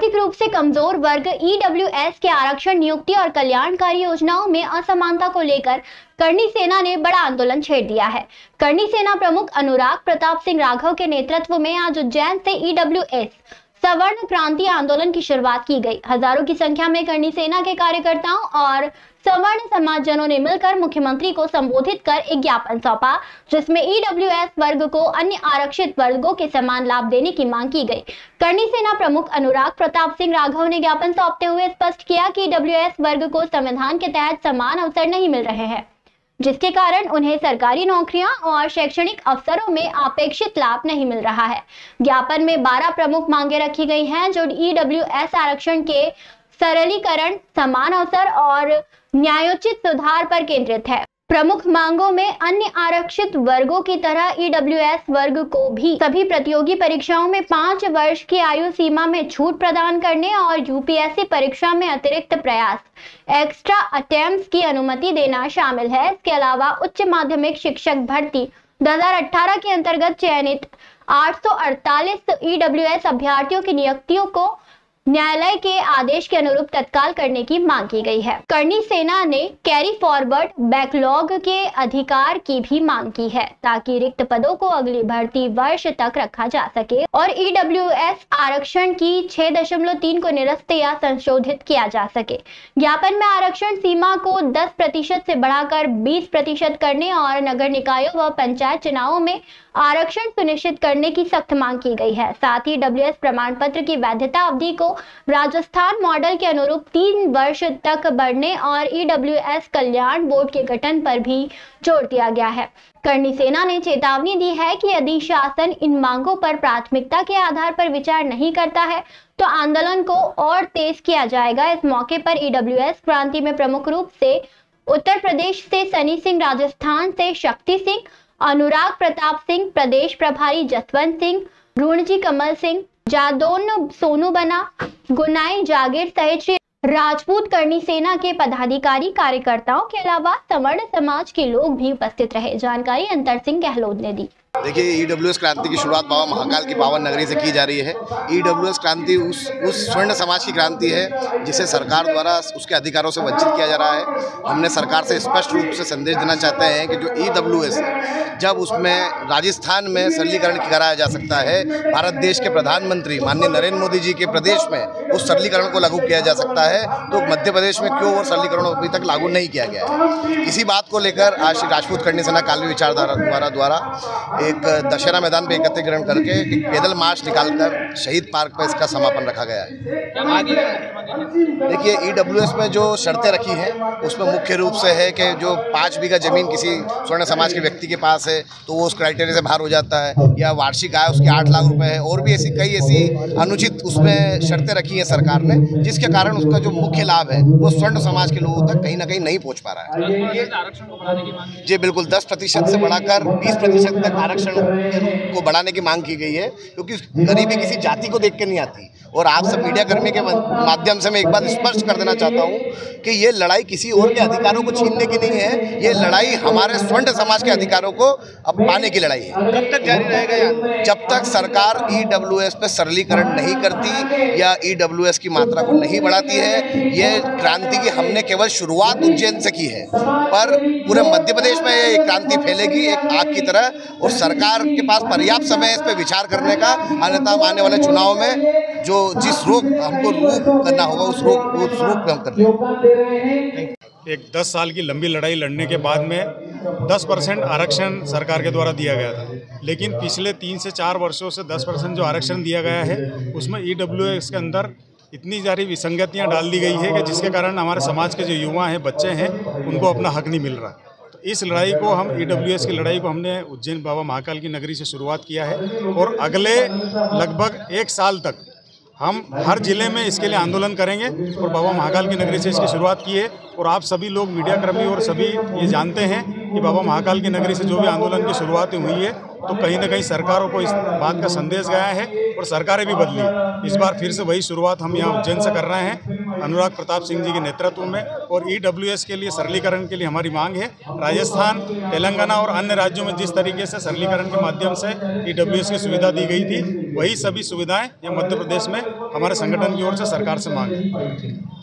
आर्थिक रूप से कमजोर वर्ग ईडब्ल्यूएस के आरक्षण, नियुक्ति और कल्याणकारी योजनाओं में असमानता को लेकर करणी सेना ने बड़ा आंदोलन छेड़ दिया है। करणी सेना प्रमुख अनुराग प्रताप सिंह राघव के नेतृत्व में आज उज्जैन से ईडब्ल्यूएस सवर्ण क्रांति आंदोलन की शुरुआत की गई। हजारों की संख्या में करणी सेना के कार्यकर्ताओं और सवर्ण समाजजनों ने मिलकर मुख्यमंत्री को संबोधित कर एक ज्ञापन सौंपा, जिसमें ईडब्ल्यूएस वर्ग को अन्य आरक्षित वर्गों के समान लाभ देने की मांग की गई। करणी सेना प्रमुख अनुराग प्रताप सिंह राघव ने ज्ञापन सौंपते हुए स्पष्ट किया कि ईडब्ल्यूएस वर्ग को संविधान के तहत समान अवसर नहीं मिल रहे हैं, जिसके कारण उन्हें सरकारी नौकरियां और शैक्षणिक अवसरों में अपेक्षित लाभ नहीं मिल रहा है। ज्ञापन में 12 प्रमुख मांगे रखी गई हैं, जो ईडब्ल्यूएस आरक्षण के सरलीकरण, समान अवसर और न्यायोचित सुधार पर केंद्रित है। प्रमुख मांगों में अन्य आरक्षित वर्गों की तरह ईडब्ल्यूएस वर्ग को भी सभी प्रतियोगी परीक्षाओं में 5 वर्ष की आयु सीमा में छूट प्रदान करने और यूपीएससी परीक्षा में अतिरिक्त प्रयास एक्स्ट्रा अटेम्प्ट्स की अनुमति देना शामिल है। इसके अलावा उच्च माध्यमिक शिक्षक भर्ती 2018 के अंतर्गत चयनित 848 ईडब्ल्यूएस अभ्यर्थियों की नियुक्तियों को न्यायालय के आदेश के अनुरूप तत्काल करने की मांग की गई है। करणी सेना ने कैरी फॉरवर्ड बैकलॉग के अधिकार की भी मांग की है, ताकि रिक्त पदों को अगली भर्ती वर्ष तक रखा जा सके और ईडब्ल्यूएस आरक्षण की 6.3 को निरस्त या संशोधित किया जा सके। ज्ञापन में आरक्षण सीमा को 10% से बढ़ाकर 20% करने और नगर निकायों व पंचायत चुनावों में आरक्षण सुनिश्चित करने की सख्त मांग की गई है। साथ ही ईडब्ल्यूएस प्रमाण पत्र की वैधता अवधि को राजस्थान मॉडल के अनुरूप 3 वर्ष तक बढ़ने और ईडब्ल्यूएस कल्याण बोर्ड के गठन पर भी जोर दिया गया है। करणी सेना ने चेतावनी दी है कि यदि शासन इन मांगों पर प्राथमिकता के आधार पर विचार नहीं करता है तो आंदोलन को और तेज किया जाएगा। इस मौके पर ईडब्ल्यूएस क्रांति में प्रमुख रूप से उत्तर प्रदेश से सनी सिंह, राजस्थान से शक्ति सिंह, अनुराग प्रताप सिंह, प्रदेश प्रभारी जसवंत सिंह, रुणजी कमल सिंह, जादौन सोनू बना, गुनाई जागीर सहित श्री राजपूत करणी सेना के पदाधिकारी कार्यकर्ताओं के अलावा सवर्ण समाज के लोग भी उपस्थित रहे। जानकारी अंतर सिंह गहलोत ने दी। देखिए, ईडब्ल्यूएस क्रांति की शुरुआत बाबा महाकाल की पावन नगरी से की जा रही है। ईडब्ल्यूएस क्रांति उस स्वर्ण समाज की क्रांति है जिसे सरकार द्वारा उसके अधिकारों से वंचित किया जा रहा है। हमने सरकार से स्पष्ट रूप से संदेश देना चाहते हैं कि जो ईडब्ल्यूएस है, जब उसमें राजस्थान में सरलीकरण कराया जा सकता है, भारत देश के प्रधानमंत्री माननीय नरेंद्र मोदी जी के प्रदेश में उस सरलीकरण को लागू किया जा सकता है, तो मध्य प्रदेश में क्यों और सरलीकरण अभी तक लागू नहीं किया गया है। इसी बात को लेकर आज श्री राजपूत करणी सेना कालवी विचारधारा द्वारा एक दशहरा मैदान पे एकत्रीकरण करके एक पैदल मार्च निकालकर शहीद पार्क पर इसका समापन रखा गया है। देखिए, ईडब्ल्यूएस में जो शर्तें रखी हैं उसमें मुख्य रूप से है कि जो 5 बीघा जमीन किसी स्वर्ण समाज के व्यक्ति के पास है तो वो उस क्राइटेरिया से बाहर हो जाता है, या वार्षिक आय उसकी 8 लाख रुपए है, और भी कई ऐसी अनुचित उसमें शर्तें रखी हैं सरकार ने, जिसके कारण उसका जो मुख्य लाभ है वो स्वर्ण समाज के लोगों तक कहीं ना कहीं नहीं पहुँच पा रहा है। जी बिल्कुल, 10% से बढ़ाकर 20% तक आरक्षण को बढ़ाने की मांग की गई है, क्योंकि गरीबी किसी जाति को देख के नहीं आती। और आप सब मीडिया कर्मी के माध्यम से मैं एक बात स्पष्ट कर देना चाहता हूं कि ये लड़ाई किसी और के अधिकारों को छीनने की नहीं है, ये लड़ाई हमारे स्वर्ण समाज के अधिकारों को अब पाने की लड़ाई है। कब तक जारी रहेगा? जब तक सरकार ईडब्ल्यूएस पे सरलीकरण नहीं करती या ईडब्ल्यूएस की मात्रा को नहीं बढ़ाती है। ये क्रांति की हमने केवल शुरुआत उज्जैन से की है, पर पूरे मध्य प्रदेश में ये क्रांति फैलेगी एक आग की तरह, और सरकार के पास पर्याप्त समय इस पर विचार करने का, अन्यथा आने वाले चुनाव में जो जिस रूप हमको रूप करना होगा उस रूप में हम कर लेंगे। एक 10 साल की लंबी लड़ाई लड़ने के बाद में 10% आरक्षण सरकार के द्वारा दिया गया था, लेकिन पिछले 3 से 4 वर्षों से 10% जो आरक्षण दिया गया है उसमें ईडब्ल्यूएस के अंदर इतनी सारी विसंगतियां डाल दी गई है कि जिसके कारण हमारे समाज के जो युवा हैं, बच्चे हैं, उनको अपना हक नहीं मिल रहा। तो इस लड़ाई को हम ईडब्ल्यूएस की लड़ाई को हमने उज्जैन बाबा महाकाल की नगरी से शुरुआत किया है, और अगले लगभग 1 साल तक हम हर जिले में इसके लिए आंदोलन करेंगे, और बाबा महाकाल की नगरी से इसकी शुरुआत की है। और आप सभी लोग मीडिया कर्मी और सभी ये जानते हैं कि बाबा महाकाल की नगरी से जो भी आंदोलन की शुरुआत हुई है तो कहीं ना कहीं सरकारों को इस बात का संदेश गया है और सरकारें भी बदली। इस बार फिर से वही शुरुआत हम यहाँ उज्जैन से कर रहे हैं अनुराग प्रताप सिंह जी के नेतृत्व में। और EWS के लिए सरलीकरण के लिए हमारी मांग है। राजस्थान, तेलंगाना और अन्य राज्यों में जिस तरीके से सरलीकरण के माध्यम से EWS की सुविधा दी गई थी, वही सभी सुविधाएं यहाँ मध्य प्रदेश में हमारे संगठन की ओर से सरकार से मांग है।